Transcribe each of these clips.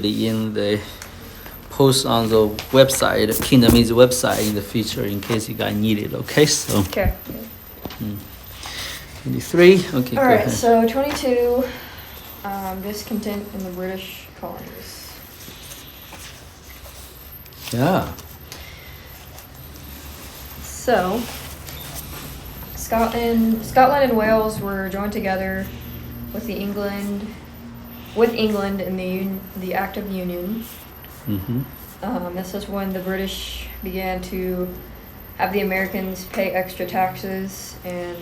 in the post on the website, Kingdom's website in the future in case you guys need it. Okay, so. Okay. 23. Okay. All go right. ahead. So 22. Discontent in the British colonies. Yeah. So, Scotland and Wales were joined together with England in the Act of Union. Mm-hmm. This is when the British began to have the Americans pay extra taxes, and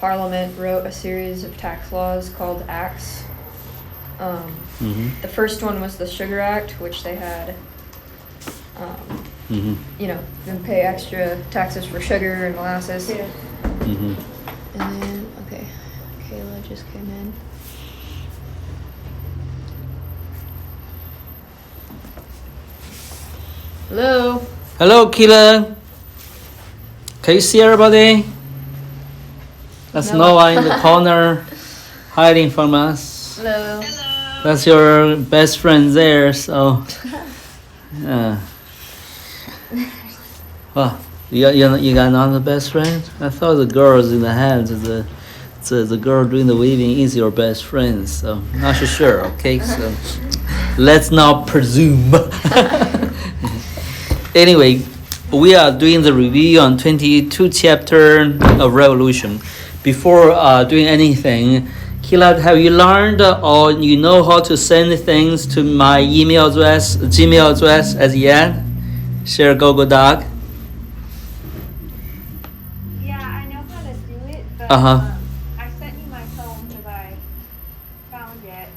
Parliament wrote a series of tax laws called Acts. The first one was the Sugar Act, which they had, them pay extra taxes for sugar and molasses. Mm-hmm. And then, okay, Kayla just came in. Hello. Hello, Keelan. Can you see everybody? That's No. Noah in the corner, hiding from us. Hello. That's your best friend there, so. Yeah. Well, you got another best friend? I thought the girls in the hands, the girl doing the weaving is your best friend, so not so sure, okay? So let's not presume. Anyway, we are doing the review on 22 chapter of Revolution. Before doing anything, Kila, have you learned or you know how to send things to my Gmail address as yet? Share Google Doc. Yeah, I know how to do it, but I sent you my phone because I found it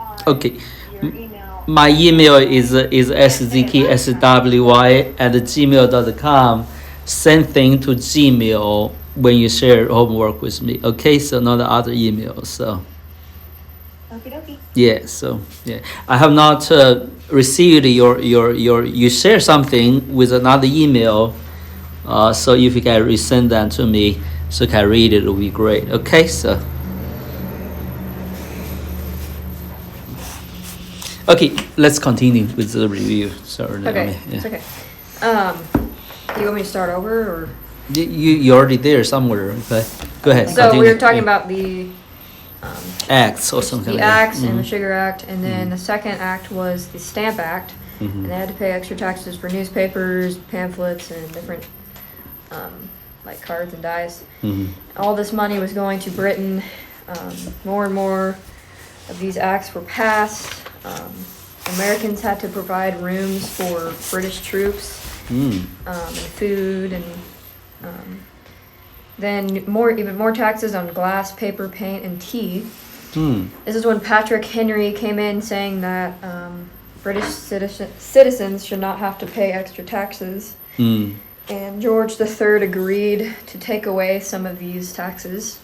on Okay. your email. My email is szkswy@gmail.com. Send thing to Gmail when you share homework with me. Okay, so not the other emails. So Okie dokie. yeah, so yeah, I have not received your you share something with another email. So if you can resend that to me, so I can read it, will be great. Okay, so. Okay, let's continue with the review. Sorry. Okay, Yeah. it's okay. Do you want me to start over, or? You're already there somewhere. Okay, go ahead. So continue. we were talking Yeah. about the Acts or something. the like that. Acts and the Mhm. Sugar Act, and then the second act was the Stamp Act, and they had to pay extra taxes for newspapers, pamphlets, and different like cards and dies. Mhm. All this money was going to Britain. More and more of these acts were passed. Americans had to provide rooms for British troops, and food, and then even more taxes on glass, paper, paint, and tea. This is when Patrick Henry came in saying that British citizens should not have to pay extra taxes. And George III agreed to take away some of these taxes.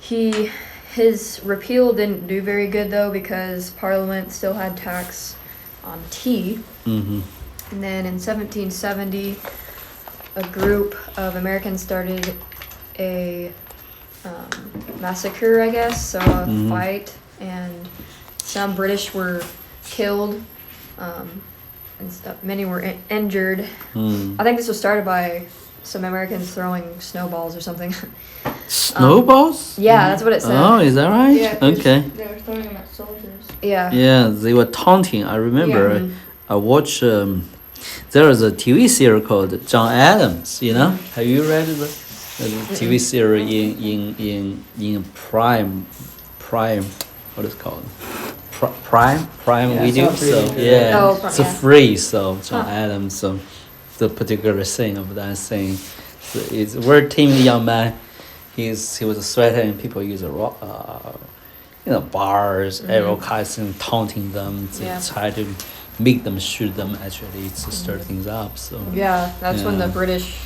His repeal didn't do very good though, because Parliament still had tax on tea. And then in 1770, a group of Americans started a massacre, I guess, so a fight, and some British were killed, and many were injured. I think this was started by some Americans throwing snowballs or something. Snowballs? Yeah, that's what it said. Oh, is that right? Yeah, 'cause Okay. they were throwing them at soldiers. Yeah. Yeah, they were taunting. I remember. Yeah. I watched. There was a TV series called John Adams. You know, have you read the TV series in Prime? What is it called? Prime Yeah, Video. it's So not free. yeah, Oh, it's yeah. free. So John Adams. So the particular thing of that thing, so it's we're team young man. He was a sweater, and people use bars, arrow cuts, and taunting them to Yeah. try to make them shoot them. Actually, to stir things up. So Yeah, that's when the Yeah. British.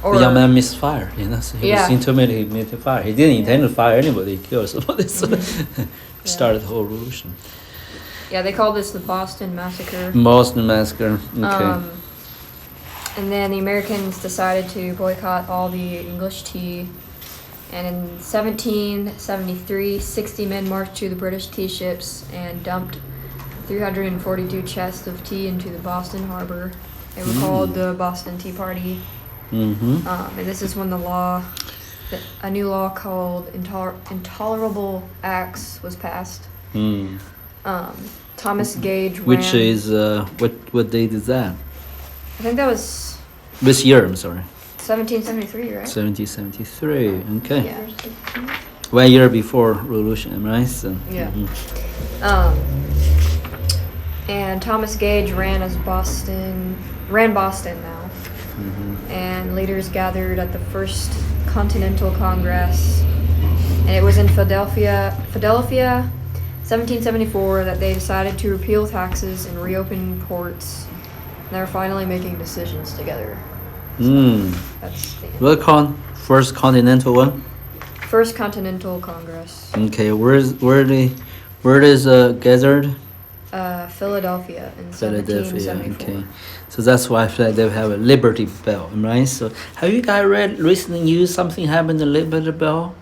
the young man misfired. So he was Yeah. intimidated. He made fire. He didn't intend to fire anybody. He killed somebody. So started the whole revolution. Yeah, they called this the Boston Massacre. Boston Massacre. Okay. And then the Americans decided to boycott all the English tea And in 1773, 60 men marched to the British tea ships and dumped 342 chests of tea into the Boston harbor. They were called the Boston Tea Party. And this is when a new law called Intolerable Acts was passed. Thomas Gage ran... Which is, what date is that? I think that was... This year, I'm sorry. 1773, right? 1773, okay. Yeah. 1 year before Revolution, right? So, Yeah. And Thomas Gage ran Boston now. And leaders gathered at the First Continental Congress. And it was in Philadelphia, 1774, that they decided to repeal taxes and reopen ports. And they're finally making decisions together. So that's the end. What First Continental one? First Continental Congress. Okay, where is gathered? Philadelphia in Philadelphia. 1774. Okay, so that's why they have a Liberty Bell, right? So have you guys read recently news? Something happened to Liberty Bell?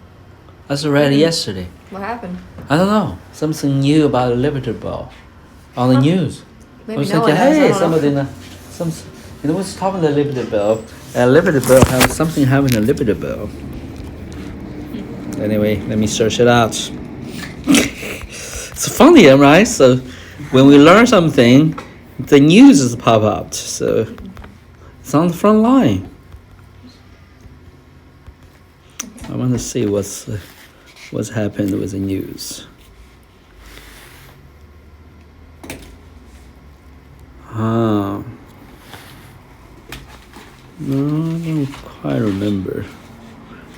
I just read it yesterday. What happened? I don't know. Something new about the Liberty Bell on the news. Maybe I was no thinking, one knows. I hey, don't somebody, what's talking the Liberty Bell? Liberty Bell has something happened to Liberty Bell. Anyway, let me search it out. It's funny, right? So when we learn something, the news is pop up. So it's on the front line. I want to see what's happened with the news. No, I don't quite remember.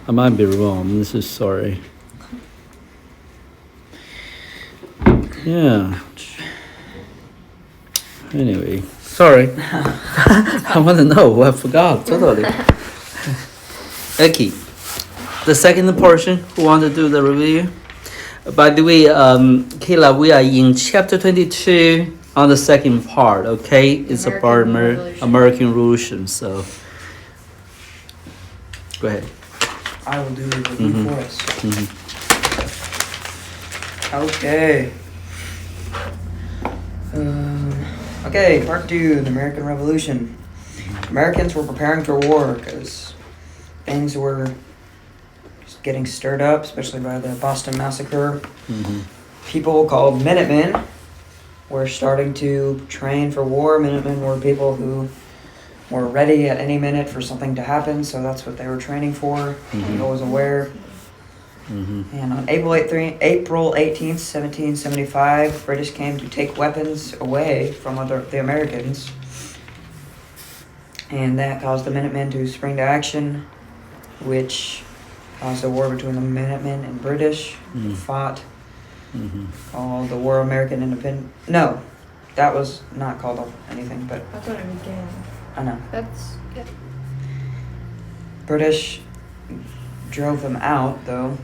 I might be wrong. This is sorry. Yeah. Anyway, sorry. I want to know. I forgot totally. Okay. The second portion, who want to do the review? By the way, Kayla, we are in chapter 22 on the second part, okay? It's about American Revolution, so go ahead. I will do the review for us. Okay. Okay, part 2, the American Revolution. Americans were preparing for war because things were just getting stirred up, especially by the Boston Massacre. People called Minutemen were starting to train for war. Minutemen were people who were ready at any minute for something to happen, so that's what they were training for. People was aware. And on April 18th, 1775, British came to take weapons away from the Americans. And that caused the Minutemen to spring to action, which caused a war between the Minutemen and British. Who fought, called the War of American Independence. No, that was not called anything, but... That's what it began. I know. That's good. British drove them out, though,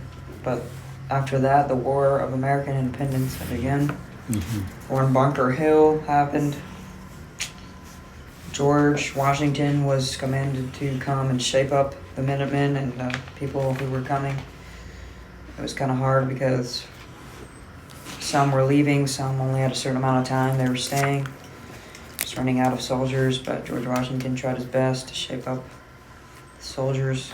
but after that, the War of American Independence began. War in Bunker Hill happened. George Washington was commanded to come and shape up the Minutemen and the people who were coming. It was kind of hard because some were leaving, some only had a certain amount of time they were staying. Just running out of soldiers, but George Washington tried his best to shape up the soldiers.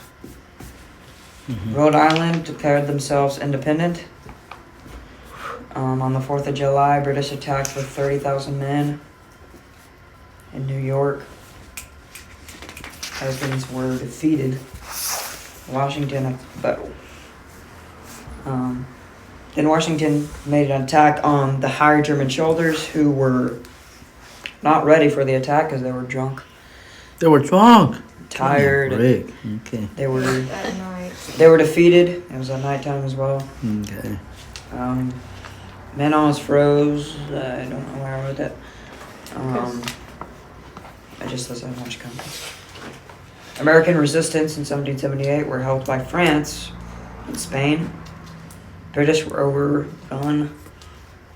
Rhode Island declared themselves independent. On the 4th of July, British attacked with 30,000 men in New York. Americans were defeated. Washington, then Washington made an attack on the High German soldiers who were not ready for the attack because they were drunk. They were drunk. Tired. Okay. They were At night. They were defeated. It was at nighttime as well. Okay. Men almost froze. I don't know where I wrote that. I just doesn't have much context. American resistance in 1778 were helped by France and Spain. British were overrun.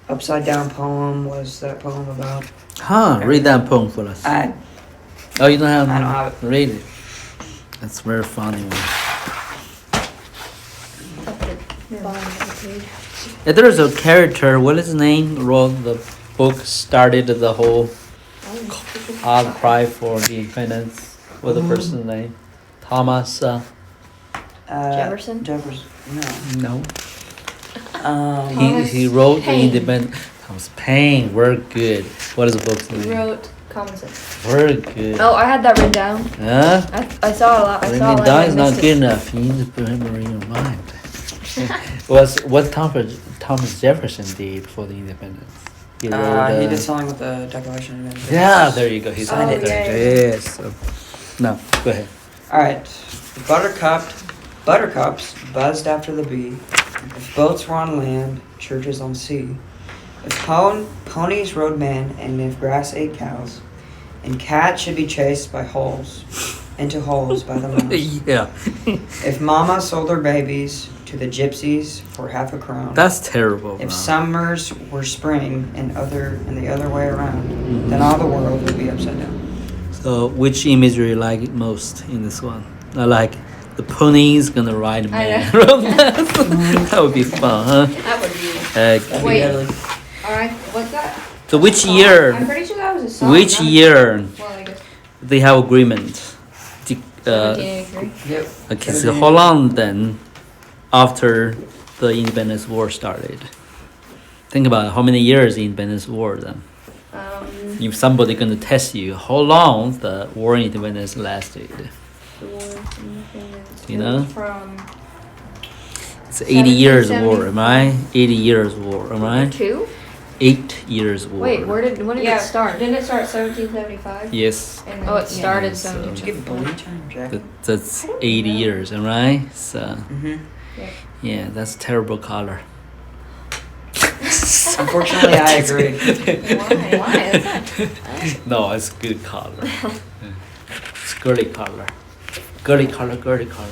Upside Down Poem was that poem about... Read that poem for us. Oh, you don't have it? I don't have it. Read it. That's very funny. bottom of the page. There's a character. What is his name? Wrote the book. Started the whole outcry for the independence. What's the person's name? Thomas. Jefferson? Jefferson. No. No. He wrote Paine. the independence. Thomas Paine. We're good. What is the book's He name? wroed Common Sense. We're good. Oh, I had that written down. Huh? I saw a lot. I saw Written it. down I is not missed good it. enough. You need to put him in your mind. What Thomas Jefferson did for the independence? He wrote, He did something with the Declaration of Independence. Yeah, there you go. He Signed signed it. it. Yes. So, no, go ahead. Alright. The buttercups buzzed after the bee. If boats were on land, churches on sea. If ponies rode men, and if grass ate cows, and cats should be chased into holes by the mouse. Yeah. If mama sold her babies to the gypsies for half a crown. That's terrible. If man. summers were spring and the other way around, then all the world would be upside down. So, which imagery you like most in this one? I like the ponies gonna ride a man. That would be fun, huh? That would be. Wait. Deadly. Alright, what's that? So, which I'm year? pretty sure that was a song. Which not a- year Well, I guess they have agreement? 1783. Yep. Okay, so how long then after the independence war started? Think about it, how many years the independence war then? If somebody gonna test you, how long the war in independence lasted? The war of independence. You know? From It's 80 years war, am I? 80 years war, am I? 2? 8 years war. Wait, when did it start? Didn't it start 1775? Yes, And then, Oh, it started Yeah, so- Did you 17. get bully time, Jack? that's 80 years, am I? So, Mm-hmm. yeah, that's terrible color. Unfortunately, I agree. Why? That's not- No, it's good color. It's girly color. Girly color, and girly color.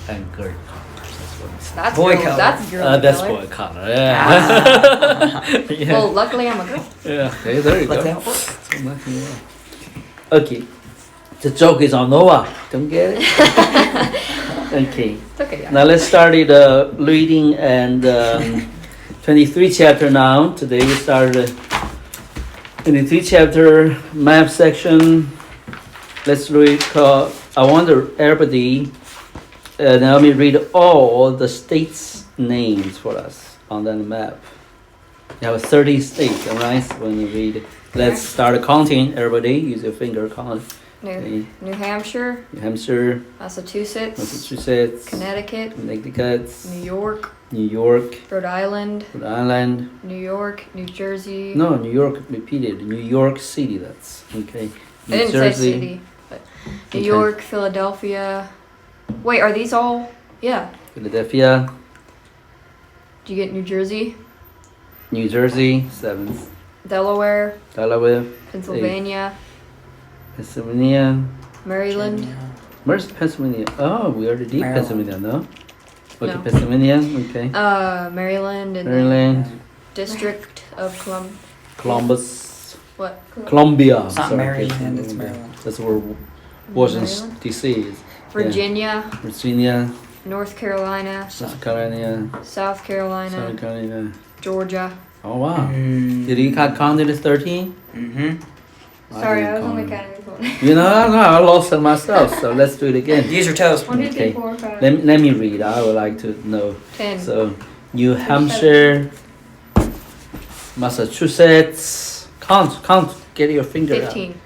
That's what it's. That's Boy girl, color. That's girl That's color. boy color, yeah. Yeah. Well, luckily I'm a girl. Yeah, okay, there you Like go. that. So nothing wrong. Okay, the joke is on Noah. Don't get it? Okay, It's okay. now let's start reading and 23 chapter now. Today we started 23 chapter map section. Let's read. I want everybody. Now let me read all the states' names for us on that map. You have 30 states, alright? So when you read, let's start counting. Everybody, use your finger count. Okay. New Hampshire, New Hampshire, Massachusetts, Massachusetts, Connecticut, Connecticut, New York, New York, Rhode Island, Rhode Island. New York, New Jersey. No, New York repeated. New York City. That's okay. I New didn't say city, but New Okay. York, Philadelphia. Wait, are these all? Yeah. Philadelphia, Do you get New Jersey, New Jersey, 7th. Delaware, Delaware, Pennsylvania, Pennsylvania. Maryland? Where's Pennsylvania? Oh, we already did Maryland. Pennsylvania, no? Okay, No. Pennsylvania, okay. Maryland and Maryland, then District of Columbus, what? Columbia. It's not sorry, Maryland, it's Columbia. Maryland. That's where Washington Maryland? D.C. is. Virginia, Virginia, North Carolina, South Carolina, South South Carolina, Carolina. Georgia. Oh, wow. Did you count it as 13? Mm-hmm. Sorry, I was didn't only count it. counting before. You know, I lost it myself, so let's do it again. Use your toes. 1, 2, 3, Okay. 4, 5. Let me read. I would like to know. 10. So, New Hampshire, Massachusetts. Count. Get your finger 15. out.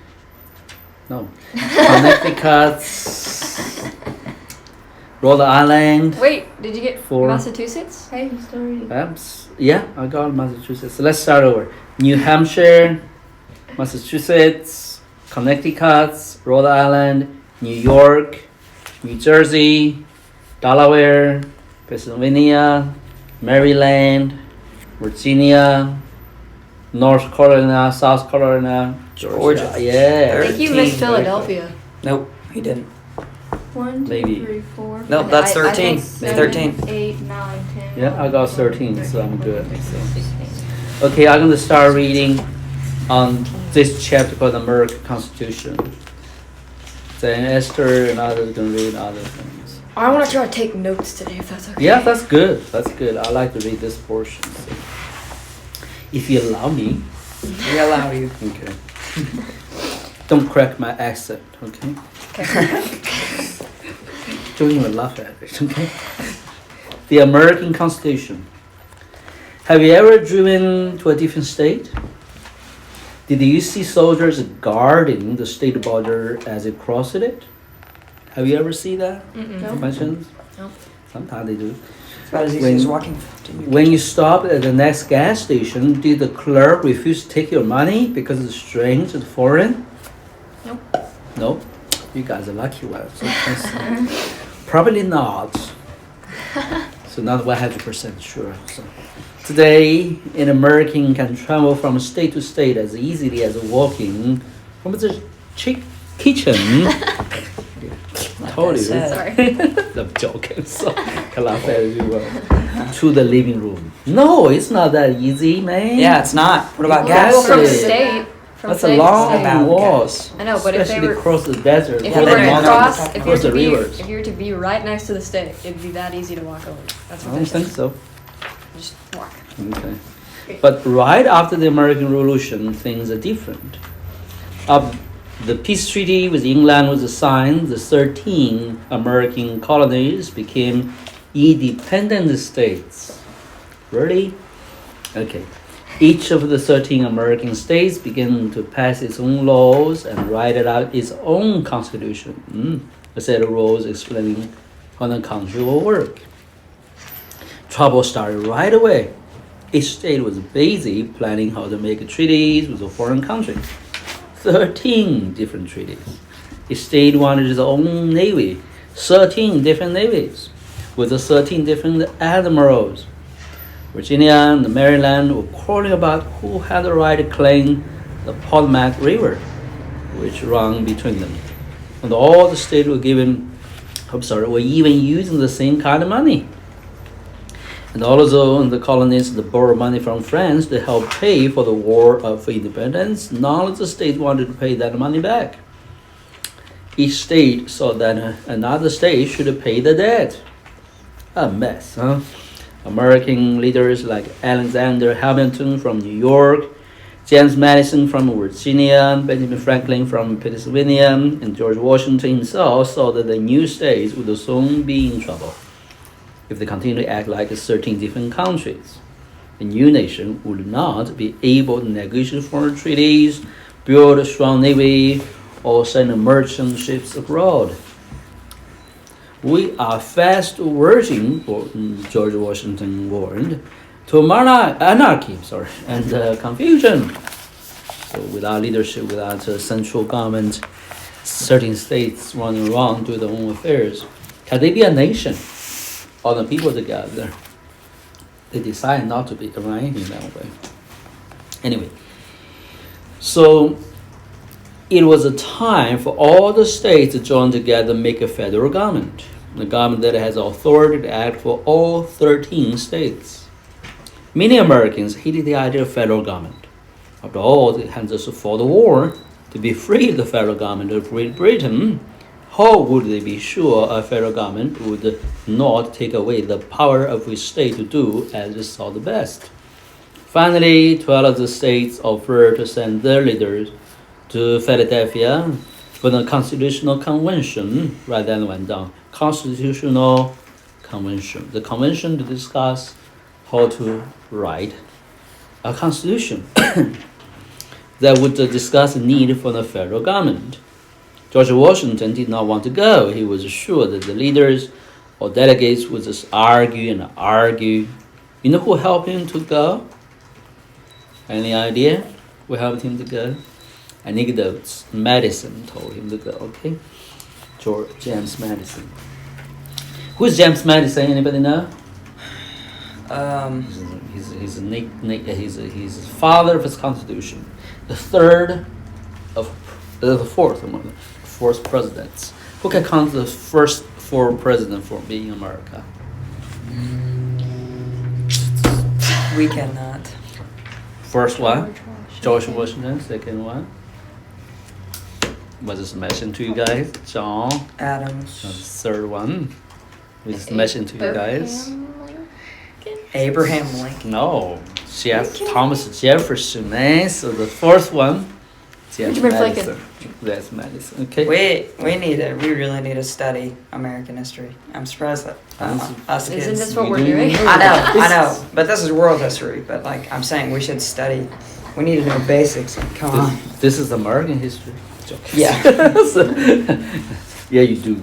No. Connecticut, Rhode Island. Wait, did you get 4. Massachusetts? Hey, you still reading? Yeah, I got Massachusetts. So let's start over. New Hampshire, Massachusetts, Connecticut, Rhode Island, New York, New Jersey, Delaware, Pennsylvania, Maryland, Virginia, North Carolina, South Carolina, Georgia. Yeah. I think you 13. missed Philadelphia. Nope, he didn't. 1, 2, Maybe. 3, 4. Nope, that's I 13. think It's 13. 8, 9, 10. Yeah, I got 13, so I'm good. 16. Okay, I'm gonna start reading on this chapter called the American Constitution. Then Esther and others gonna read other things. I want to try to take notes today, if that's okay. Yeah, that's good. That's good. I like to read this portion. So. If you allow me. We allow you. Okay. Don't crack my accent, okay? Okay. Don't even laugh at it, okay? The American Constitution. Have you ever driven to a different state? Did you see soldiers guarding the state border as they crossed it? Have you ever seen that? No. By chance? No. Sometimes they do. It's about as easy as walking. When you stop at the next gas station, did the clerk refuse to take your money because it's strange and foreign? Nope. No? You guys are lucky ones. So probably not. So not 100% sure. So today, an American can travel from state to state as easily as walking from the kitchen. I told you. Sorry. I'm joking. So can laugh at you. To the living room. No, it's not that easy, man. Yeah, it's not. What about Well, gas? From Yes. state. From That's state a to long state. About walk. gas. I know, but if they Especially were, across the desert. if Yeah, you they were to want cross, to if cross you the were to be, rivers. if you were to be right next to the state, it'd be that easy to walk over. That's I what don't they're think saying. so. Just walk. Okay. But right after the American Revolution, things are different. The peace treaty with England was signed. The 13 American colonies became independent states. Really? Okay. Each of the 13 American states began to pass its own laws and write out its own constitution. A set of rules explaining how the country will work. Trouble started right away. Each state was busy planning how to make treaties with a foreign country. 13 different treaties. Each state wanted its own navy. 13 different navies with the 13 different admirals. Virginia and Maryland were quarreling about who had the right to claim the Potomac River, which ran between them. And all the states were were even using the same kind of money. And also in the colonies that borrowed money from France to help pay for the War of Independence, none of the states wanted to pay that money back. Each state saw that another state should pay the debt. A mess, huh? American leaders like Alexander Hamilton from New York, James Madison from Virginia, Benjamin Franklin from Pennsylvania, and George Washington himself saw that the new states would soon be in trouble if they continue to act like 13 different countries. The new nation would not be able to negotiate foreign treaties, build a strong navy, or send merchant ships abroad. We are fast verging, George Washington warned, to anarchy and confusion. So without leadership, without a central government, certain states running around doing their own affairs, can they be a nation? All the people together, they decide not to be arranged in that way. Anyway, so it was a time for all the states to join together and make a federal government. The government that has authority to act for all 13 states. Many Americans hated the idea of federal government. After all, they had just fought the war to be free of the federal government of Great Britain. How would they be sure a federal government would not take away the power of each state to do as they saw the best? Finally, 12 of the states offered to send their leaders to Philadelphia for the Constitutional Convention, rather than went down. Constitutional Convention. The convention to discuss how to write a constitution that would discuss the need for the federal government. George Washington did not want to go. He was sure that the leaders or delegates would just argue and argue. You know who helped him to go? Any idea who helped him to go? Anecdotes. Madison told him to go, okay? James Madison. Who's James Madison? Anybody know? He's the father of his constitution. The fourth presidents. Who can count the first 4 presidents for being America? We cannot. First one, George Washington. Second one, was just mentioned to you guys, John. Adams. Third one, We just mentioned to you guys. Abraham Lincoln. No, Thomas Jefferson, man. So the fourth one, Madison. That's Madison. Okay. We really need to study American history. I'm surprised that us kids. Isn't this what we're doing? I know, but this is world history. But like I'm saying, we should study. We need to know basics. Come on. This is American history. Yeah. Yeah, you do.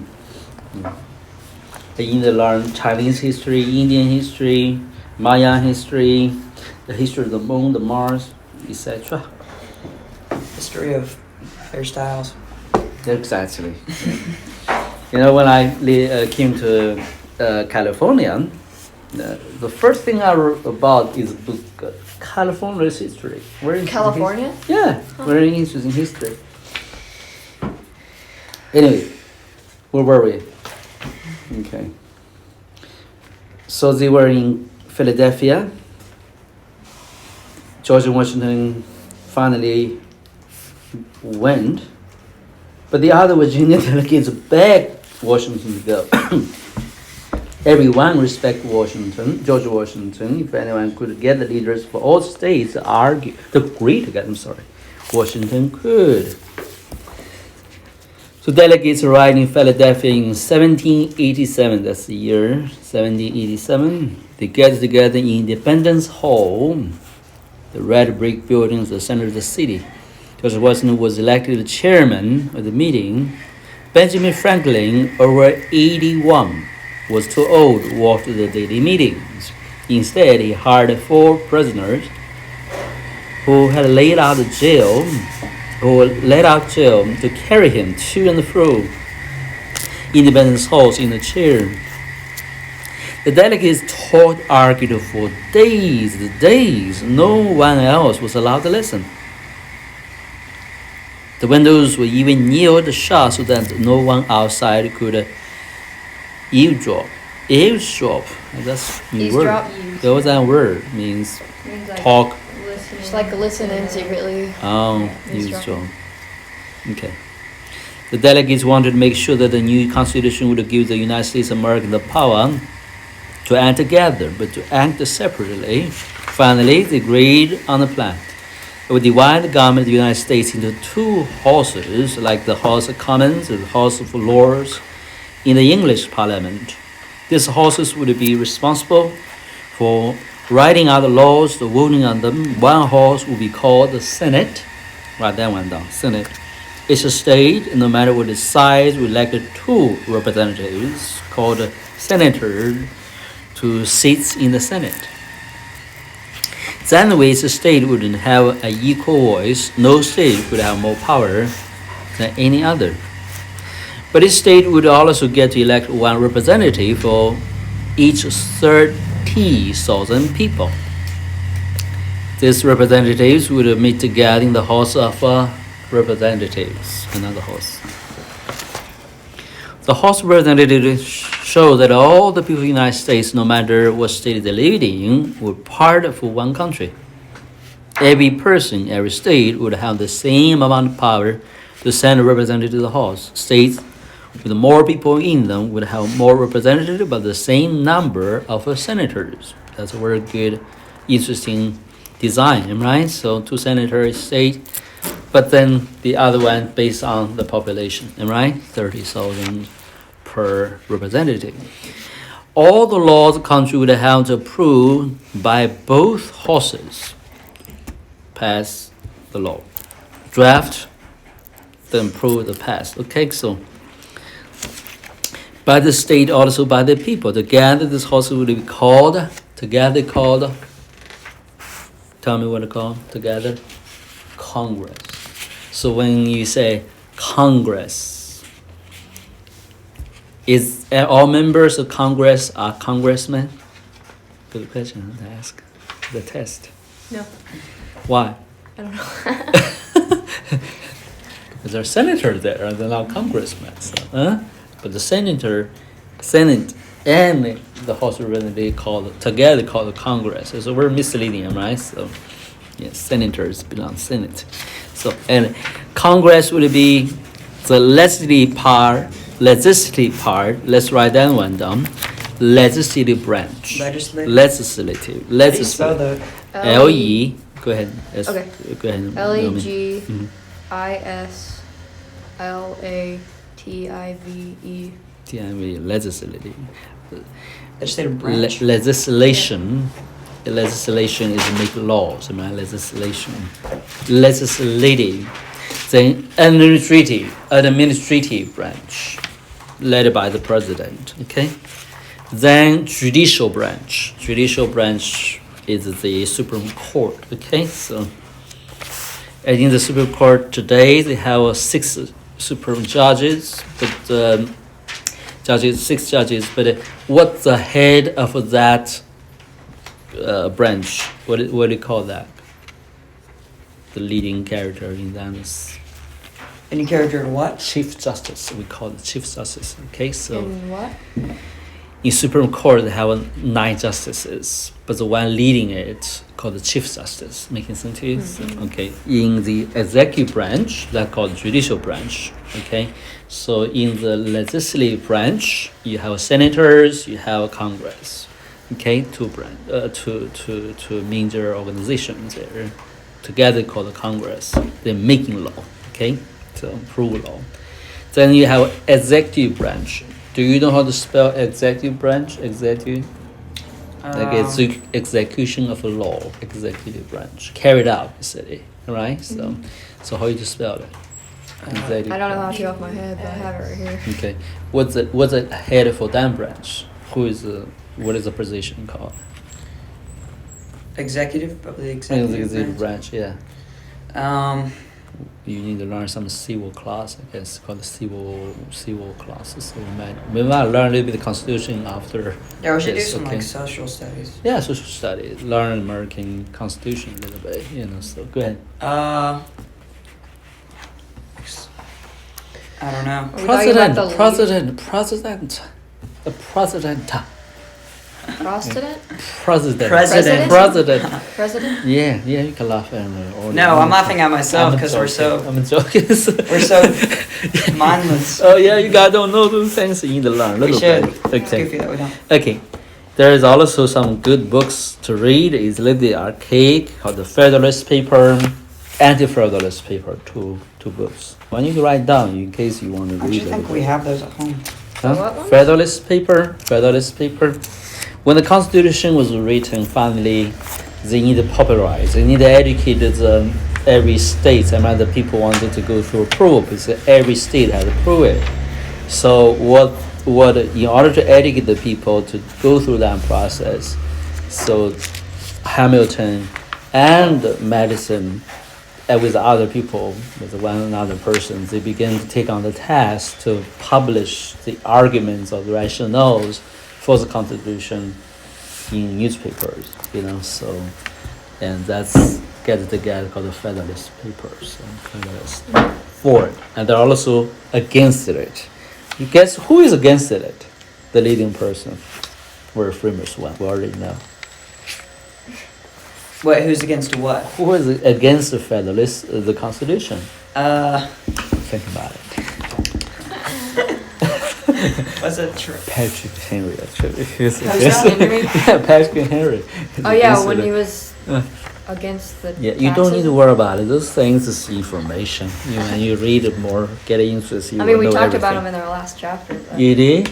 You need to learn Chinese history, Indian history, Mayan history, the history of the moon, the Mars, etc. History of hairstyles. Exactly. You know, when I came to California, the first thing I wrote about is book California's history. California? Yeah, very interesting history. Anyway, where were we? Okay. So they were in Philadelphia. George Washington finally went, but the other Virginia delegates begged Washington to go. Everyone respect Washington, George Washington. If anyone could get the leaders for all states to agree together, Washington could. So delegates arrived in Philadelphia in 1787. That's the year 1787. They get together in Independence Hall, the red brick building at the center of the city. George Washington was elected the chairman of the meeting. Benjamin Franklin, over 81, was too old to walk to the daily meetings. Instead, he hired 4 prisoners who had laid out jail to carry him to and fro Independence Hall in a chair. The delegates talked, argued for days. No one else was allowed to listen. The windows were even nailed shut so that no one outside could eavesdrop. That's a word. That was that word. Means like talk. Just like listening secretly. Oh, eavesdrop. Okay. The delegates wanted to make sure that the new constitution would give the United States of America the power to act together, but to act separately. Finally, they agreed on a plan. It would divide the government of the United States into 2 houses, like the House of Commons and the House of Lords in the English Parliament. These houses would be responsible for writing out the laws, the voting on them. One house would be called the Senate. Write that one down, Senate. Each state, no matter what its size, would elect 2 representatives called senators to seats in the Senate. That way, the state wouldn't have an equal voice. No state could have more power than any other. But each state would also get to elect 1 representative for each 30,000 people. These representatives would meet together in the House of Representatives, another house. The House of Representatives show that all the people of the United States, no matter what state they lived in, were part of one country. Every person, every state would have the same amount of power to send a representative to the House. States with more people in them would have more representatives, but the same number of senators. That's a very good, interesting design, right? So 2 senators state, but then the other one based on the population, right? 30,000 per representative. All the laws the country would have to approve by both houses. Pass the law. Draft, then approve the pass. Okay, so by the state, also by the people. Together, this house would be called, tell me what it's called, together? Congress. So when you say Congress, is all members of Congress are congressmen? Good question to ask. The test. No. Why? I don't know. Because there are senators there, and they're not congressmen. So, but the Senate and the House of Representatives together called the Congress. So we're misleading them, right? So yes, senators belong to Senate. So and Congress would be the legislative part. Let's write that one down. legislative branch. Legislative. Legislative. How do you spell that? L-E. Go ahead. Okay. Go ahead. Legislative. T-I-V, legislative. Legislative branch. Legislation. Legislation is make laws, right? Legislation. Legislative. Then administrative branch, led by the president. Okay. Then judicial branch. Judicial branch is the Supreme Court. Okay. So, and in the Supreme Court today, they have 6 supreme judges, but six judges. But what's the head of that branch? What do you call that? The leading character in that is Any character in what? Chief Justice. We call it Chief Justice. Okay, so In what? in Supreme Court they have 9 justices, but the one leading it called the Chief Justice. Making sense to you? Mm-hmm. Okay. In the executive branch, that's called judicial branch. Okay. So in the legislative branch, you have senators, you have Congress. Okay, two major organizations there, together called the Congress. They're making law. Okay, so approve law. Then you have executive branch. Do you know how to spell executive branch? Executive. Like it's the execution of a law, executive branch, carried out, city, right? So how you spell it? I don't know how to off my head, but I have it right here. Okay, what's the head for that branch? What is the position called? Executive of the executive branch. Yeah. You need to learn some civil class, I guess, called the civil classes. So we might learn a little bit of the Constitution after. Yeah, we should do some like social studies. Yeah, social studies. Learn American Constitution a little bit, So go ahead. I don't know. President. President? Yeah, you can laugh at me. No, I'm laughing at myself because I'm joking. we're so mindless. Oh yeah, you guys don't know those things. You need to learn a little bit. Okay. It's goofy that we don't. Okay. There is also some good books to read. It's a little bit archaic, called the Federalist Paper, Anti-Federalist Paper, two books. Why don't you write down in case you want to read it? I think we have those at home. Federalist Paper. When the Constitution was written, finally, they need to popularize. They need to educate every state. The people wanted to go through approval because every state had to approve it. So what in order to educate the people to go through that process, so Hamilton and Madison, with other people, with one another person, they began to take on the task to publish the arguments or the rationales for the Constitution in newspapers, So, and that's get together called the Federalist Papers, Federalist for it, and they're also against it. You guess who is against it? The leading person, very famous one. We already know. Wait, who's against what? Who is against the Federalist, the Constitution? Think about it. Was it true? Patrick Henry, actually. Henry? Yeah, Patrick Henry. Oh yeah, when he was against the Yeah, you don't need to worry about it. Those things is information. When you read it more, get interested. We talked about him in our last chapter. You did?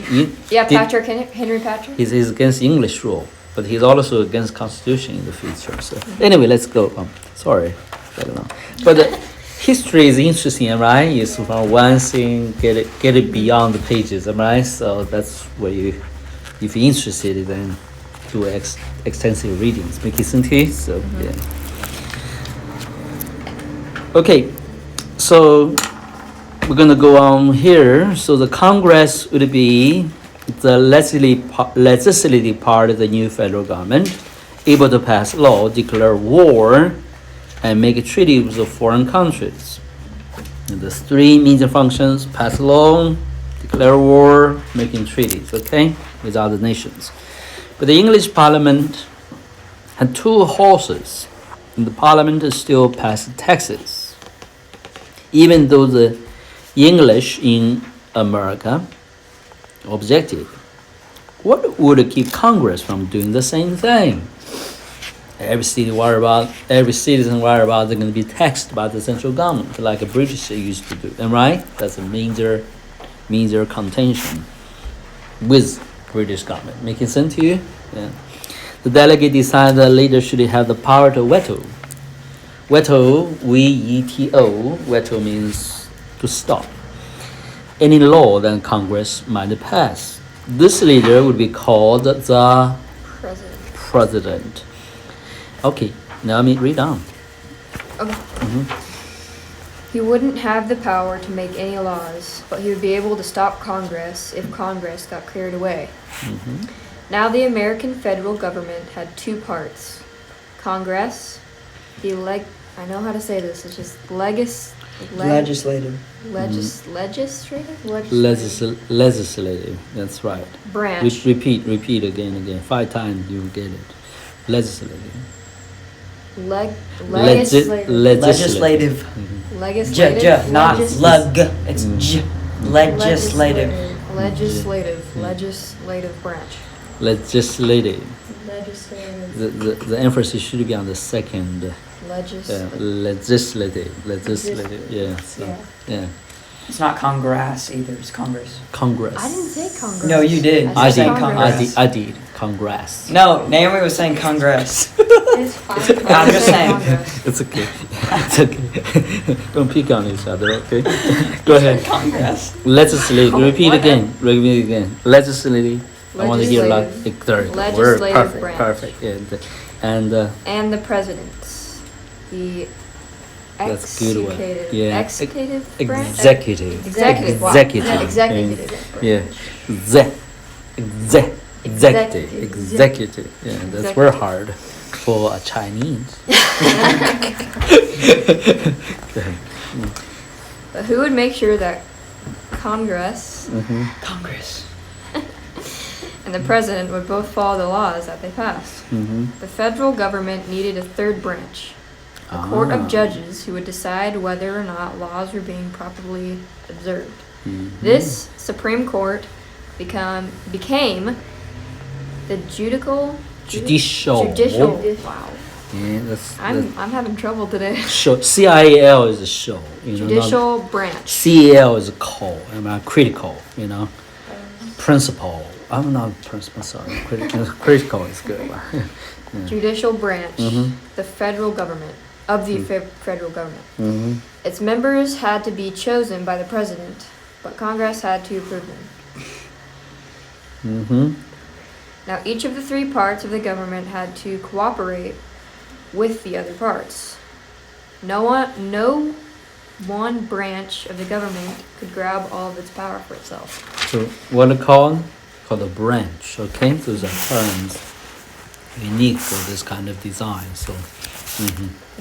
Patrick Henry Patrick? He's against English rule, but he's also against Constitution in the future. So anyway, let's go. Sorry, I don't know. But history is interesting, right? It's from one thing, get it beyond the pages, right? So that's where if you're interested, then do extensive readings. Make it sense? So yeah. Okay, so we're gonna go on here. So the Congress would be the legislative part of the new federal government, able to pass law, declare war, and make treaties with foreign countries. And there's 3 major functions: pass law, declare war, making treaties, with other nations. But the English Parliament had 2 horses, and the Parliament still passed taxes. Even though the English in America objected, What would keep Congress from doing the same thing? Every citizen worry about they're going to be taxed by the central government, like the British used to do. And right, that's a major contention with British government. Making sense to you? Yeah. The delegate decided the leader should have the power to veto. Veto, V-E-T-O. Veto means to stop any law that Congress might pass. This leader would be called the president. Okay, now let me read on. Okay. He wouldn't have the power to make any laws, but he would be able to stop Congress if Congress got cleared away. Now the American federal government had two parts. Congress, I know how to say this, it's just Legislative. Legislative, that's right. Branch. Repeat again. 5 times you will get it. Legislative. Legislative. Legislative. Legislative. Not lug. It's j. Legislative. Legislative branch. Legislative. Legislative. The emphasis should be on the second. Legislative. Yeah. So, yeah. It's not Congress either. It's Congress. Congress. I didn't say Congress. No, you did. I You said said Congress. I did. Congress. No, Naomi was saying Congress. It's fine. I'm just saying. Congress. It's okay. It's okay. Don't pick on each other, okay? Go ahead. Congress. Legislative. Repeat What? again. Legislative. I want to hear like a third word. Legislative branch. Perfect. Yeah. And the presidents. The That's good one. executive. Yeah. Executive branch? Executive. Executive. Wow. Executive. Executive. Yeah. Executive. Yeah, that's very hard for a Chinese. But who would make sure that Congress Congress. and the president would both follow the laws that they passed? The federal government needed a third branch, a court of judges who would decide whether or not laws were being properly observed. This Supreme Court became the judicial. Wow. Yeah, I'm having trouble today. show. CIAL is a show. Judicial branch. CAL is a call. Critical. Principal. I'm not principal. Sorry. Critical is good. Yeah. Judicial branch. The federal government. Of the federal government. Its members had to be chosen by the president, but Congress had to approve them. Now, each of the 3 parts of the government had to cooperate with the other parts. No one branch of the government could grab all of its power for itself. So what are called a branch. Okay, those are terms unique for this kind of design. So.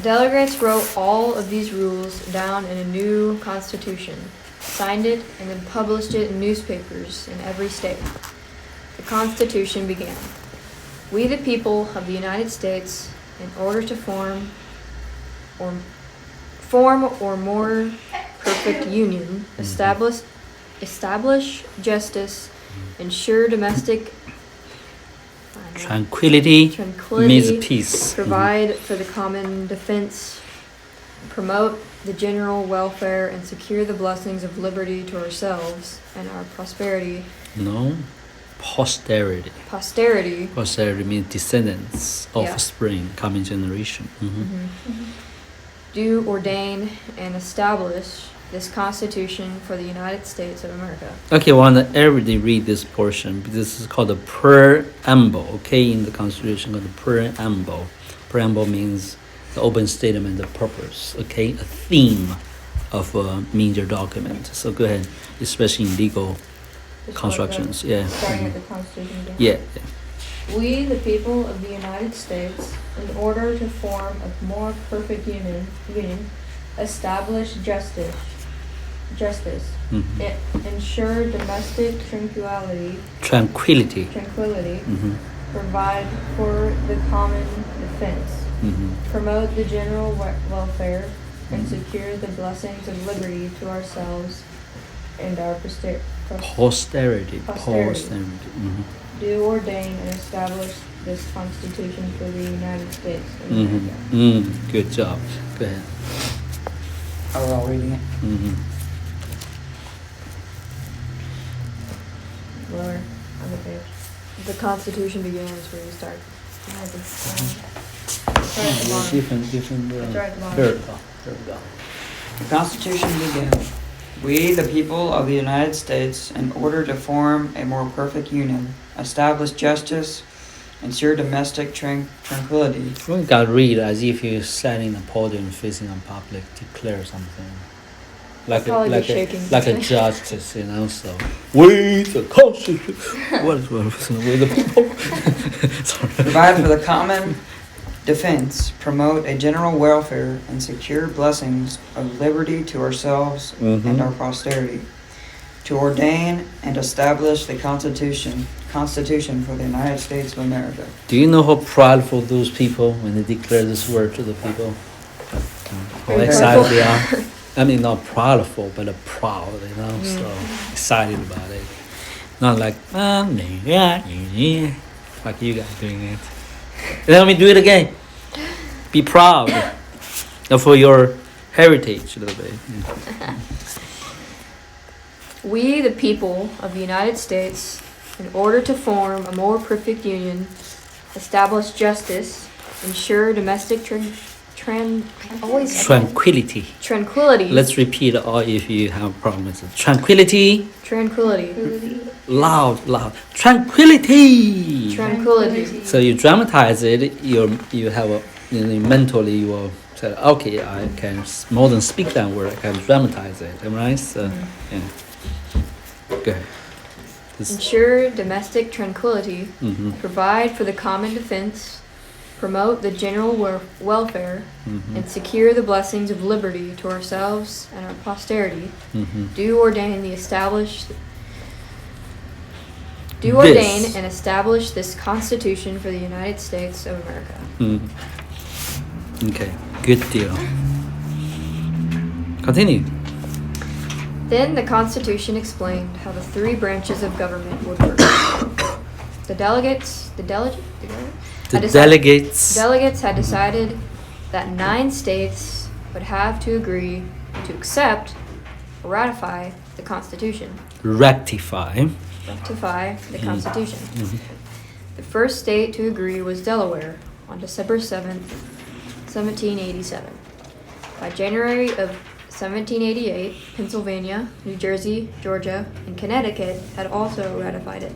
Delegates wrote all of these rules down in a new constitution, signed it, and then published it in newspapers in every state. The Constitution began. We, the people of the United States, in order to form or more perfect union, establish justice, ensure domestic tranquility means peace. Provide for the common defense, promote the general welfare, and secure the blessings of liberty to ourselves and our prosperity. No, posterity. Posterity. Posterity means descendants, offspring, coming generation. Do ordain and establish this Constitution for the United States of America. Okay, I want to everybody read this portion. This is called the preamble, okay, in the Constitution, called the preamble. Preamble means the open statement of purpose, okay, a theme of a major document. So go ahead, especially in legal constructions. Starting at the Constitution again. Yeah. We, the people of the United States, in order to form a more perfect union, establish justice, ensure domestic tranquility, provide for the common defense, promote the general welfare, and secure the blessings of liberty to ourselves and our posterity. do ordain and establish this Constitution for the United States of America. Good job. Go ahead. Are we all reading it? Lower on the page. The Constitution begins where you start. Different. There we go. The Constitution begins. We, the people of the United States, in order to form a more perfect union, establish justice, ensure domestic tranquility. You gotta read as if you're standing in a podium facing a public, declare something. Like a justice, you know. So we the Constitution. What is we the people? Sorry. Provide for the common defense, promote a general welfare, and secure blessings of liberty to ourselves and our posterity. To ordain and establish the Constitution for the United States of America. Do you know how proudful those people when they declare this word to the people? How excited they are. I mean, not proudful, but proud, you know, so excited about it. Not like, like you guys doing it. Let me do it again. Be proud for your heritage a little bit. We, the people of the United States, in order to form a more perfect union, establish justice, ensure domestic Tranquility. Tranquility. Let's repeat all if you have problems. Tranquility. Tranquility. Loud. Tranquility. Tranquility. So you dramatize it. You have a mentally you will say, okay, I can more than speak that word. I can dramatize it. Am I right? So, yeah. Go ahead. Ensure domestic tranquility. Provide for the common defense. Promote the general welfare and secure the blessings of liberty to ourselves and our posterity. Do ordain and establish this Constitution for the United States of America. Okay, good deal. Continue. Then the Constitution explained how the three branches of government would work. The delegates had decided that 9 states would have to agree to accept or ratify the Constitution. Ratify The Constitution. The first state to agree was Delaware on December 7th, 1787. By January of 1788, Pennsylvania, New Jersey, Georgia, and Connecticut had also ratified it.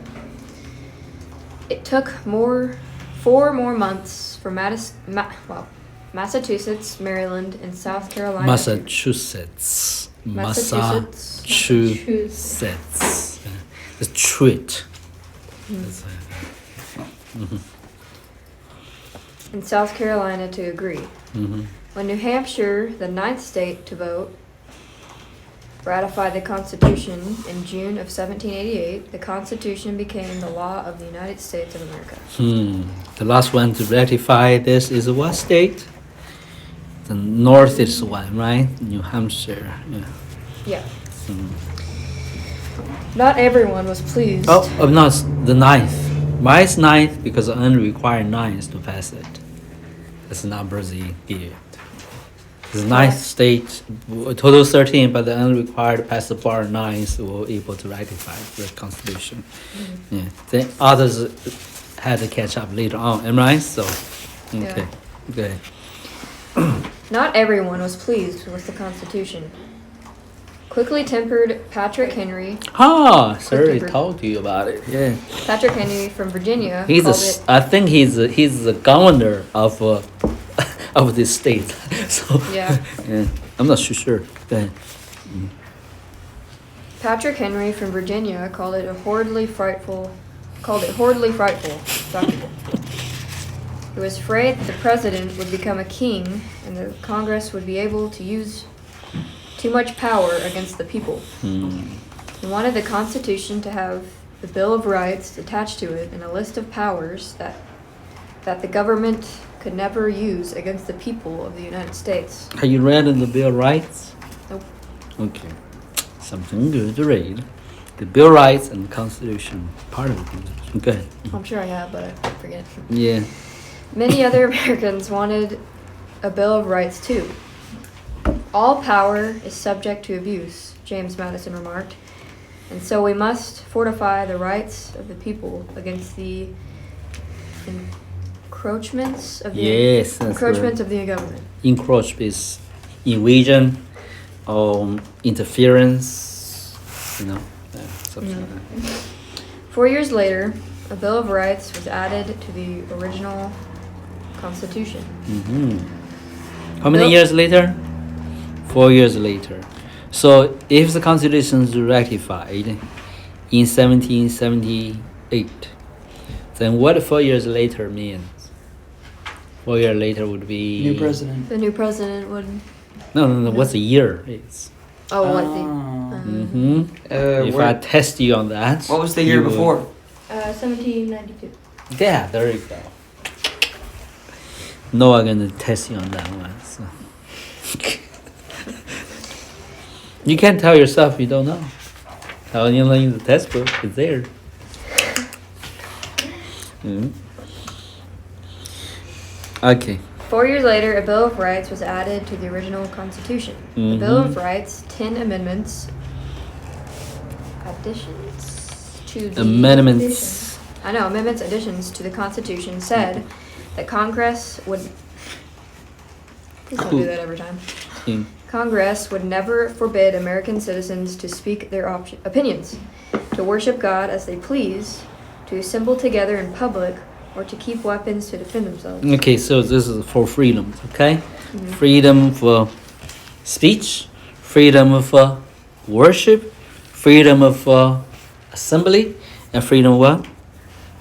It took 4 more months for Massachusetts, Maryland, and South Carolina. Massachusetts. The treat. And South Carolina to agree. When New Hampshire, the 9th state to vote, ratified the Constitution in June of 1788, the Constitution became the law of the United States of America. The last one to ratify this is what state? The northeast one, right? New Hampshire. Yeah. Not everyone was pleased. No, the 9th. Why is 9th? Because I only require 9 to pass it. That's the numbers he gave. The 9th state, total 13, but the only required to pass the bar 9 were able to ratify the Constitution. Yeah. Then others had to catch up later on, am I right? So, okay. Good. Not everyone was pleased with the Constitution. Quickly tempered Patrick Henry. Sorry, told you about it. Yeah. Patrick Henry from Virginia. I think he's the governor of this state. So yeah, I'm not sure. Go ahead. Patrick Henry from Virginia called it horridly frightful document. He was afraid that the president would become a king and the Congress would be able to use too much power against the people. He wanted the Constitution to have the Bill of Rights attached to it and a list of powers that the government could never use against the people of the United States. Have you read the Bill of Rights? Nope. Okay. Something good to read. The Bill of Rights and the Constitution, part of the Constitution. Go ahead. I'm sure I have, but I forget. Yeah. Many other Americans wanted a Bill of Rights too. All power is subject to abuse, James Madison remarked, and so we must fortify the rights of the people against the encroachments of the of the government. Encroach is invasion or interference, something like that. 4 years later, a Bill of Rights was added to the original Constitution. How many years later? 4 years later. So if the Constitution is ratified in 1778, then what 4 years later means? 4 years later would be... New president. The new president would... No. What's the year is? Oh, what the... If I test you on that... What was the year before? 1792. Yeah, there you go. No, I'm going to test you on that one. So. You can't tell yourself you don't know. How you learn the textbook is there. Okay. 4 years later, a Bill of Rights was added to the original Constitution. The Bill of Rights, 10 amendments, additions to the... additions to the Constitution said that Congress would... Please don't do that every time. Congress would never forbid American citizens to speak their opinions, to worship God as they please, to assemble together in public, or to keep weapons to defend themselves. Okay, so this is for freedom, okay? Freedom for speech, freedom for worship, freedom of assembly, and freedom of what?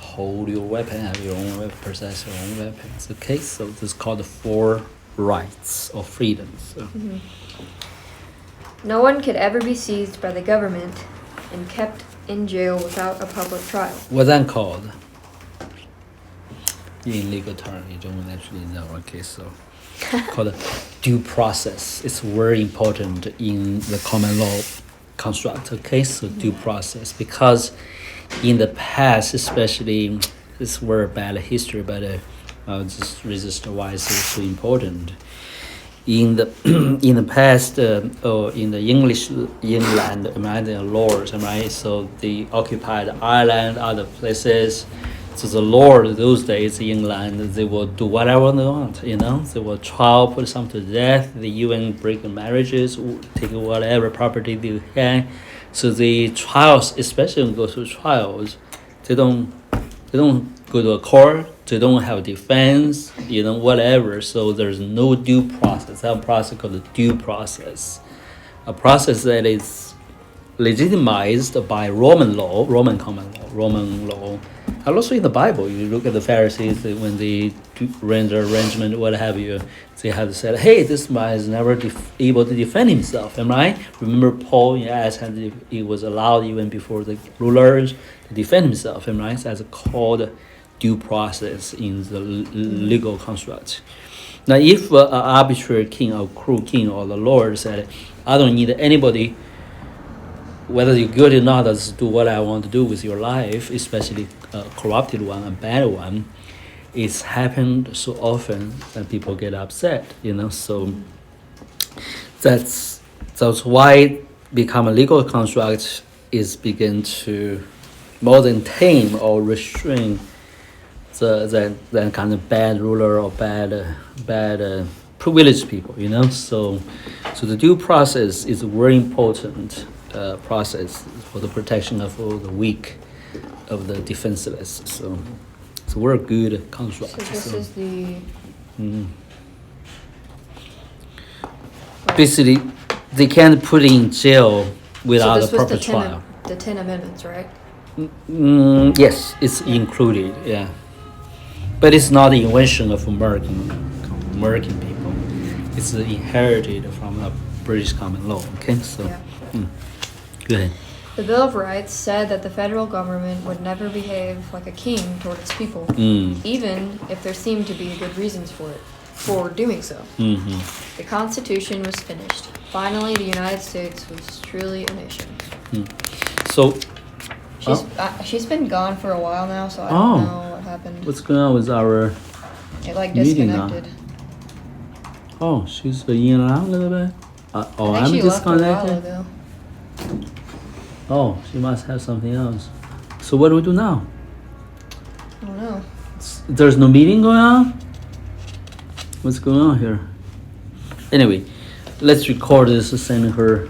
Hold your weapon, have your own weapon, possess your own weapons. Okay, so this is called the 4 rights or freedoms. So. No one could ever be seized by the government and kept in jail without a public trial. What's that called? In legal terms, you don't actually know. Okay, so called a due process. It's very important in the common law construct. Okay, so due process, because in the past, especially, this very bad history, but I'll just resist why it's so important. In the in the past, or in the English England, American laws, right? So they occupied Ireland, other places. So the lord those days in England, they will do whatever they want, They will trial, put some to death. They even break the marriages, take whatever property they can. So the trials, especially when go through trials, they don't go to a court. They don't have defense, whatever. So there's no due process. That process called the due process, a process that is legitimized by Roman law, Roman common law, Roman law. And also in the Bible, you look at the Pharisees, when they render arrangement, what have you, they have said, hey, this man is never able to defend himself, am I? Remember Paul in Acts, he was allowed even before the rulers to defend himself, am I? So that's called due process in the legal construct. Now, if an arbitrary king or cruel king or the Lord said, I don't need anybody, whether you're good or not, just do what I want to do with your life, especially a corrupted one, a bad one, it's happened so often that people get upset, So that's why become a legal construct is begin to more than tame or restrain the kind of bad ruler or bad privileged people, So the due process is a very important process for the protection of all the weak, of the defenseless. So we're a good construct. So this is the... Basically, they can't put in jail without a proper trial. The 10 amendments, right? Yes, it's included, yeah. But it's not the invention of American people. It's inherited from the British common law, okay? So, yeah. Go ahead. The Bill of Rights said that the federal government would never behave like a king toward its people, even if there seemed to be good reasons for doing so. The Constitution was finished. Finally, the United States was truly a nation. So, She's been gone for a while now, so I don't Oh. know what happened. What's going on with our It like meeting now? disconnected. Oh, she's been in and out a little bit. Oh, I I'm think she left a while disconnected. ago. Oh, she must have something else. So what do we do now? I don't know. There's no meeting going on? What's going on here? Anyway, let's record this and send her.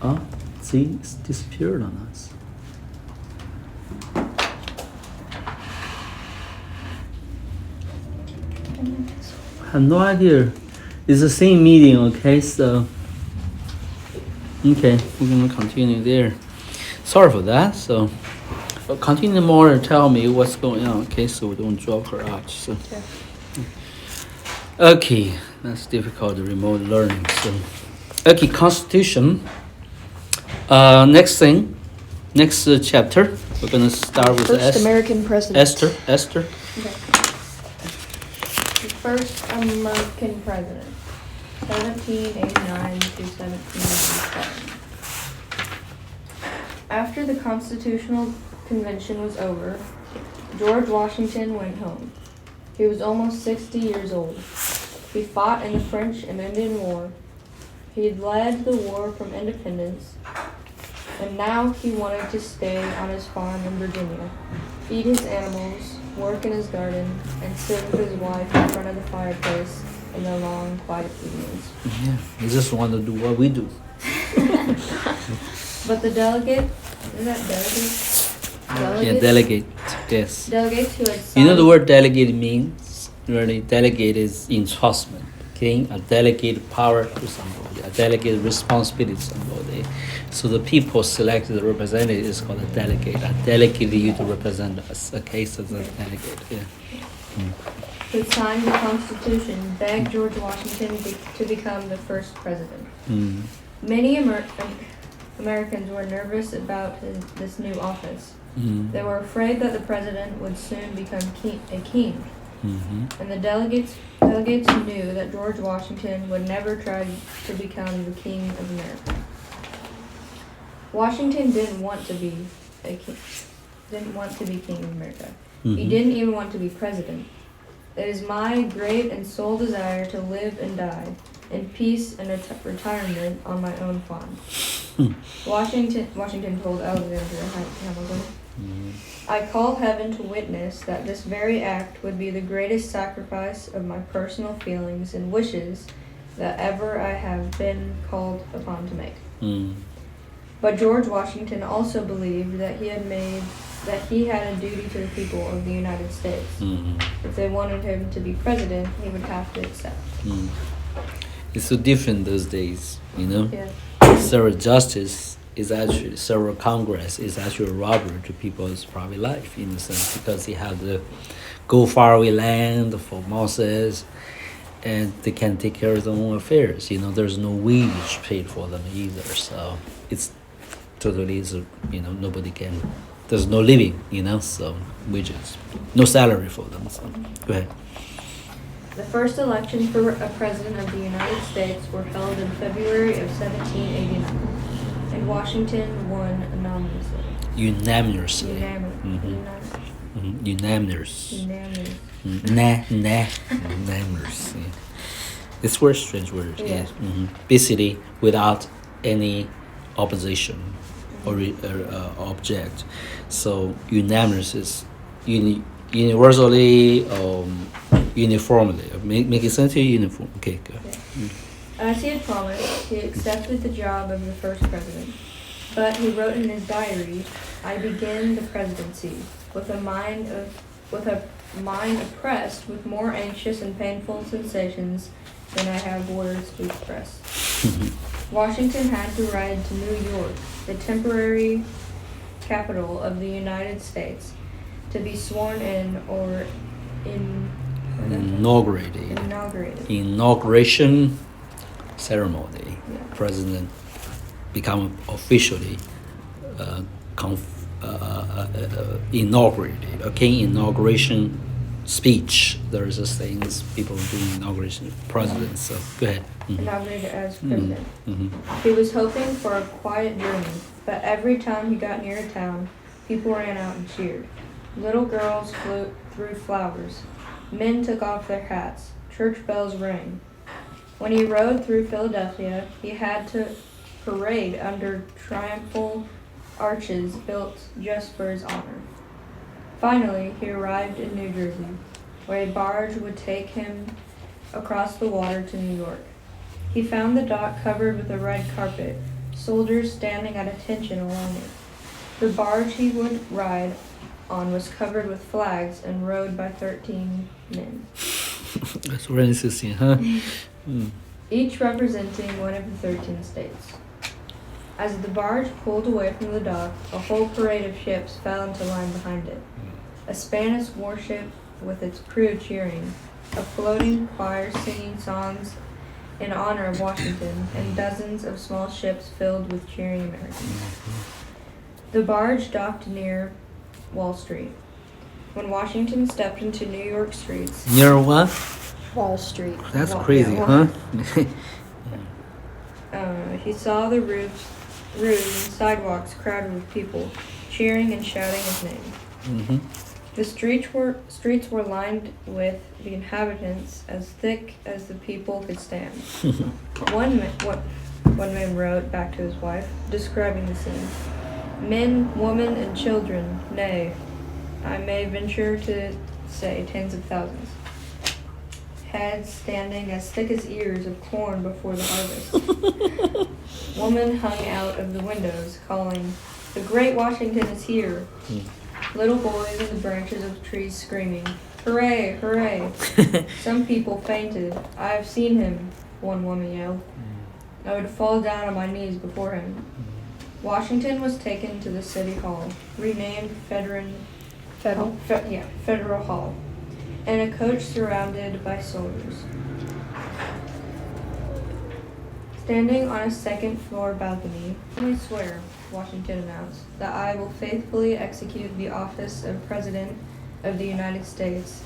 Oh, see, it's disappeared on us. I have no idea. It's the same meeting, okay? So, okay, we're gonna continue there. Sorry for that. So, continue more and tell me what's going on, okay? So we don't drop her out. So, okay, that's difficult. Remote learning. So, okay, Constitution. Next thing, next chapter. We're gonna start with First American president. Esther. Okay. The first American president, 1789 to 1787. After the Constitutional Convention was over, George Washington went home. He was almost 60 years old. He fought in the French and Indian War. He had led the war from independence, and now he wanted to stay on his farm in Virginia, feed his animals, work in his garden, and sit with his wife in front of the fireplace in the long, quiet evenings. Yeah, we just want to do what we do. But the delegate, is that delegate? Yeah, delegate. Yes. Delegates who had You know signed- the word delegate means? Really, delegate is entrustment. Okay, a delegate power to somebody, a delegate responsibility to somebody. So the people selected the representative is called a delegate. A delegate you to represent us. Okay, so the delegate. Yeah. who signed the Constitution begged George Washington to become the first president. Mm. Many Americans were nervous about this new office. Mm. They were afraid that the president would soon become a king. Mm-hmm. And the delegates knew that George Washington would never try to become the king of America. Washington didn't want to be king of America. Mm-hmm. He didn't even want to be president. It is my great and sole desire to live and die in peace and retirement on my own farm. Washington told Alexander Hamilton. Mm-hmm. I call heaven to witness that this very act would be the greatest sacrifice of my personal feelings and wishes that ever I have been called upon to make. Mm. But George Washington also believed that he had a duty to the people of the United States. Mm-hmm. If they wanted him to be president, he would have to accept. Mm. It's so different those days, you know? Yeah. Serve justice is actually, serve Congress is actually a robbery to people's private life in a sense, because they have to go far away land for months and they can take care of their own affairs. You know, there's no wage paid for them either. So it's totally, nobody can, there's no living, so wages, no salary for them. So go ahead. The first election for a president of the United States were held in February of 1789, and Washington won anonymously. Unanimously. Unanimous. Unanimous. Yeah. This word, strange word. Yeah. Yes. Mm-hmm. Basically, without any opposition or object. So unanimous is universally, uniformly. Make it sense to you? Uniform. Okay, good. Yeah. As he had promised, he accepted the job of the first president. But he wrote in his diary, "I begin the presidency with a mind oppressed with more anxious and painful sensations than I have words to express." Washington had to ride to New York, the temporary capital of the United States, to be sworn in or inaugurated. Inauguration ceremony. Yeah. President become officially inaugurated. Okay, inauguration speech. There is a things people do inauguration president. So go ahead. Mm-hmm. Inaugurated as president. Mm-hmm. He was hoping for a quiet journey, but every time he got near a town, People ran out and cheered. Little girls threw flowers. Men took off their hats. Church bells rang. When he rode through Philadelphia, he had to parade under triumphal arches built just for his honor. Finally, he arrived in New Jersey, where a barge would take him across the water to New York. He found the dock covered with a red carpet, soldiers standing at attention along it. The barge he would ride on was covered with flags and rowed by 13 men. That's very interesting, huh? Each representing one of the 13 states. As the barge pulled away from the dock, a whole parade of ships fell into line behind it. A Spanish warship with its crew cheering, a floating choir singing songs in honor of Washington, and dozens of small ships filled with cheering Americans. The barge docked near Wall Street. When Washington stepped into New York streets... Near what? Wall Street. That's crazy, huh? He saw the roofs and sidewalks crowded with people, cheering and shouting his name. The streets were lined with the inhabitants as thick as the people could stand. One man wrote back to his wife, describing the scene. Men, women, and children, nay, I may venture to say tens of thousands. Heads standing as thick as ears of corn before the harvest. Women hung out of the windows, calling, "The great Washington is here." Little boys in the branches of trees screaming, "Hooray, hooray." Some people fainted. "I have seen him," one woman yelled. "I would fall down on my knees before him." Washington was taken to the city hall, renamed Federal Hall, and a coach surrounded by soldiers. Standing on a second-floor balcony, "I swear," Washington announced, "that I will faithfully execute the office of President of the United States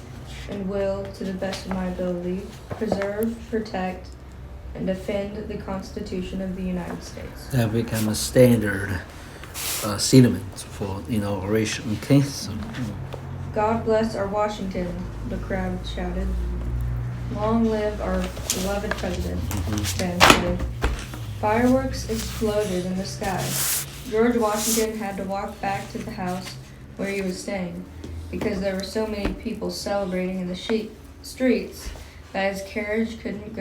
and will, to the best of my ability, preserve, protect, and defend the Constitution of the United States." That became a standard statement for inauguration, okay? So, "God bless our Washington," the crowd shouted. "Long live our beloved president," fans said. Fireworks exploded in the sky. George Washington had to walk back to the house where he was staying because there were so many people celebrating in the streets that his carriage couldn't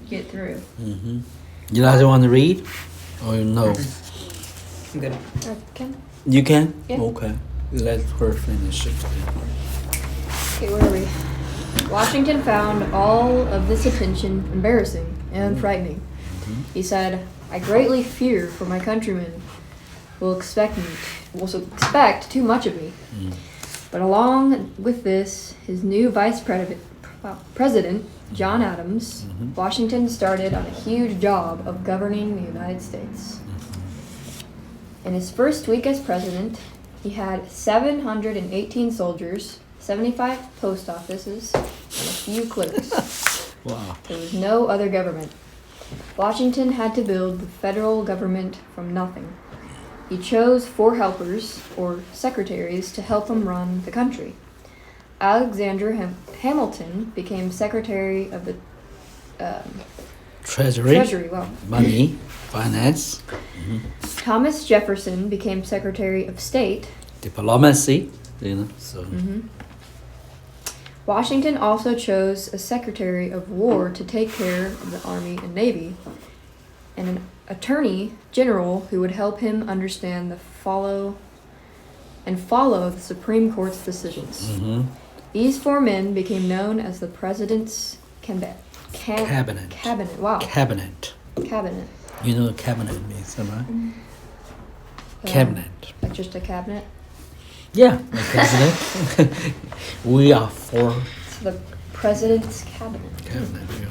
get through. You guys want to read? Or no? I'm good. Can? You can? Yeah. Okay. Let her finish it. Okay, where are we? Washington found all of this attention embarrassing and frightening. He said, "I greatly fear for my countrymen will expect too much of me." But along with this, his new vice president, John Adams, Washington started on a huge job of governing the United States. In his first week as president, he had 718 soldiers, 75 post offices, and a few clerks. Wow. There was no other government. Washington had to build the federal government from nothing. He chose 4 helpers, or secretaries, to help him run the country. Alexander Hamilton became Secretary of the Treasury. Wow. Money. Finance. Thomas Jefferson became Secretary of State. Diplomacy. So. Washington also chose a Secretary of War to take care of the Army and Navy, and an Attorney General who would help him understand follow the Supreme Court's decisions. These 4 men became known as the President's Cabinet. Cabinet. Wow. Cabinet. You know what cabinet means, right? Cabinet. Like just a cabinet? Yeah, the president. We are for So the President's Cabinet. cabinet. Yeah.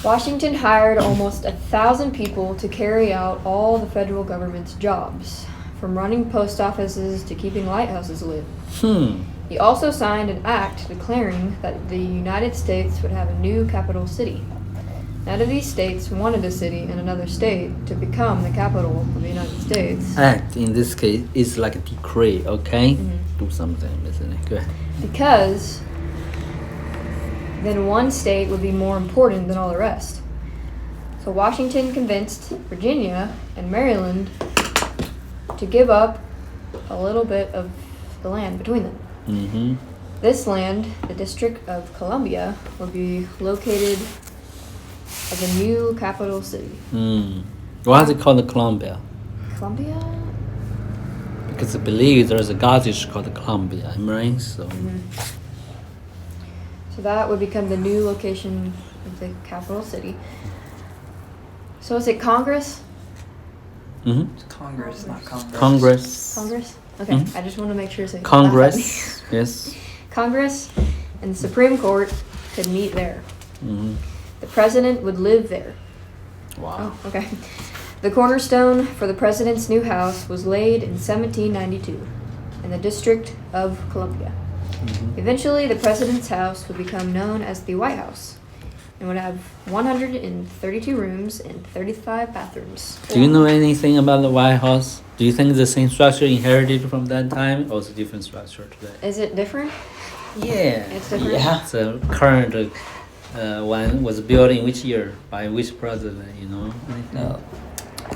Washington hired almost 1,000 people to carry out all the federal government's jobs, from running post offices to keeping lighthouses lit. He also signed an act declaring that the United States would have a new capital city. None of these states wanted a city in another state to become the capital of the United States. Act, in this case, is like a decree, okay? Mhm. Do something, isn't it? Go ahead. Because then one state would be more important than all the rest. So Washington convinced Virginia and Maryland to give up a little bit of the land between them. Mm-hmm. This land, the District of Columbia, would be located as a new capital city. Why is it called Columbia? Columbia? Because I believe there's a goddess called Columbia, am I right? So, So that would become the new location of the capital city. So is it Congress? It's Congress, not Congress. Congress. Congress? Okay, I just want to make sure it's Congress. Yes. Congress and the Supreme Court could meet there. The president would live there. Wow. Oh, okay. The cornerstone for the president's new house was laid in 1792 in the District of Columbia. Eventually, the president's house would become known as the White House and would have 132 rooms and 35 bathrooms. Do you know anything about the White House? Do you think it's the same structure inherited from that time, or is it a different structure today? Is it different? Yeah. It's different? Yeah. The current one was built in which year by which president? You know? No,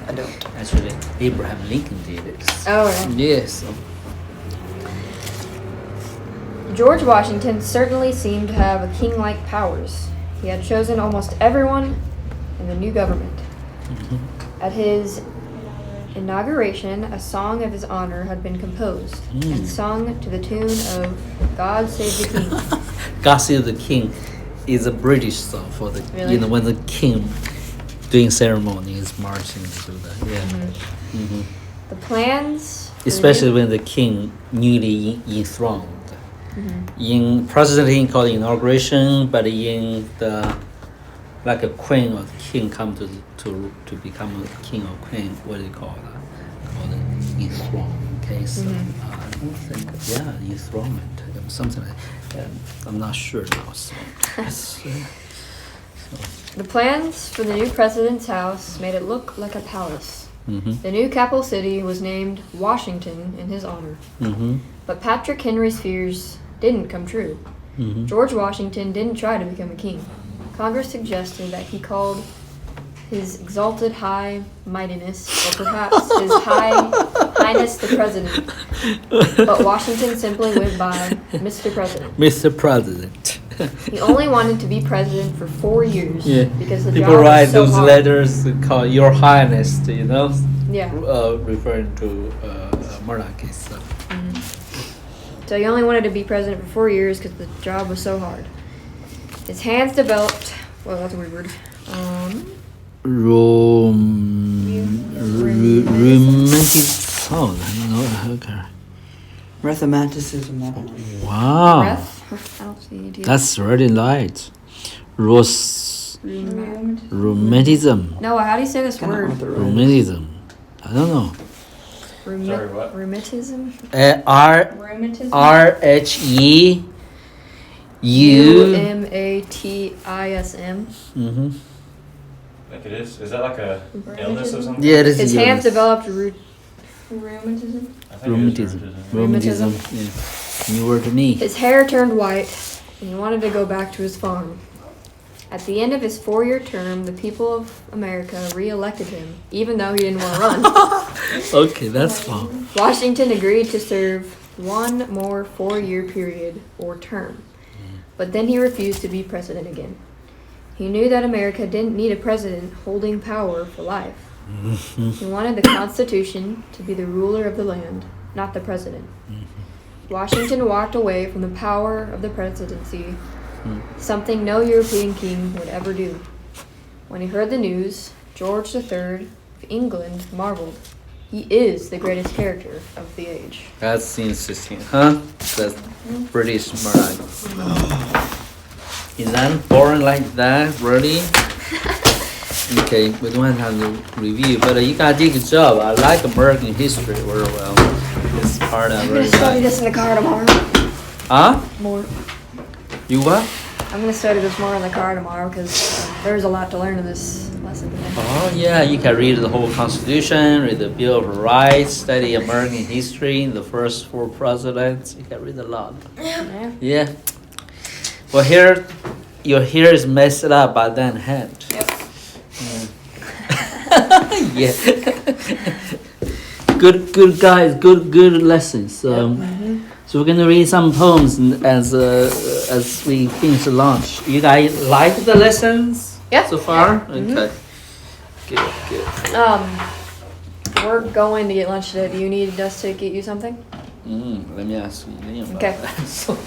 I don't. Actually, Abraham Lincoln did it. Oh, yeah. Yes. George Washington certainly seemed to have a king-like powers. He had chosen almost everyone in the new government. At his inauguration, a song of his honor had been composed and sung to the tune of God Save the King. God Save the King is a British song for the Really? when the king doing ceremony is marching to that. Yeah. The plans... for the Especially new- when the king newly enthroned. In President called inauguration, but in the like a queen or king come to become a king or queen, what do you call that? Called enthroned. Okay, so I don't think enthronement, something like that. I'm not sure now. So, The plans for the new president's house made it look like a palace. The new capital city was named Washington in his honor. But Patrick Henry's fears didn't come true. George Washington didn't try to become a king. Congress suggested that he called his exalted high mightiness, or perhaps his highness the president. But Washington simply went by Mr. President. Mr. President. He only wanted to be president for 4 years because the People job write was so those hard. letters called Your Highness, you know, Yeah. referring to monarchy. So. So he only wanted to be president for 4 years because the job was so hard. His hands developed. Well, that's a weird word. Romantic. Oh, no, okay. Mathematicism. Wow. Breath? I don't see any. That's really light. Romanticism. No, how do you say this word? Romanticism. I don't know. Sorry, what? Rheumatism? Rheumatism? RHEUMATISM. UMATISM. Like it is? Is that like a illness or something? Yeah, it is. His hands developed Rheumatism? I think it is Rheumatism. Yeah. New word to me. His hair turned white, and he wanted to go back to his farm. At the end of his 4-year term, the people of America re-elected him, even though he didn't want to run. Okay, that's fine. Washington agreed to serve one more 4-year period or term, but then he refused to be president again. He knew that America didn't need a president holding power for life. He wanted the Constitution to be the ruler of the land, not the president. Washington walked away from the power of the presidency, something no European king would ever do. When he heard the news, George III of England marveled. He is the greatest character of the age. That's interesting, huh? That's British monarch. Is that boring like that, really? Okay, we don't have to review, but you gotta do a good job. I like American history very well. It's part of I'm very gonna study nice. this in the car tomorrow. Huh? More. You what? I'm gonna study this more in the car tomorrow because there's a lot to learn in this lesson today. Oh yeah, you can read the whole Constitution, read the Bill of Rights, study American history, the first 4 presidents. You can read a lot. Yeah. Yeah. Well, here, your hair is messed up by that hand. Yep. Yeah. Good guys, good lessons. So we're gonna read some poems as we finish the lunch. You guys like the lessons? Yeah. So far? Yeah. Okay. Good. We're going to get lunch today. Do you need us to get you something? Let me ask you. Okay. So,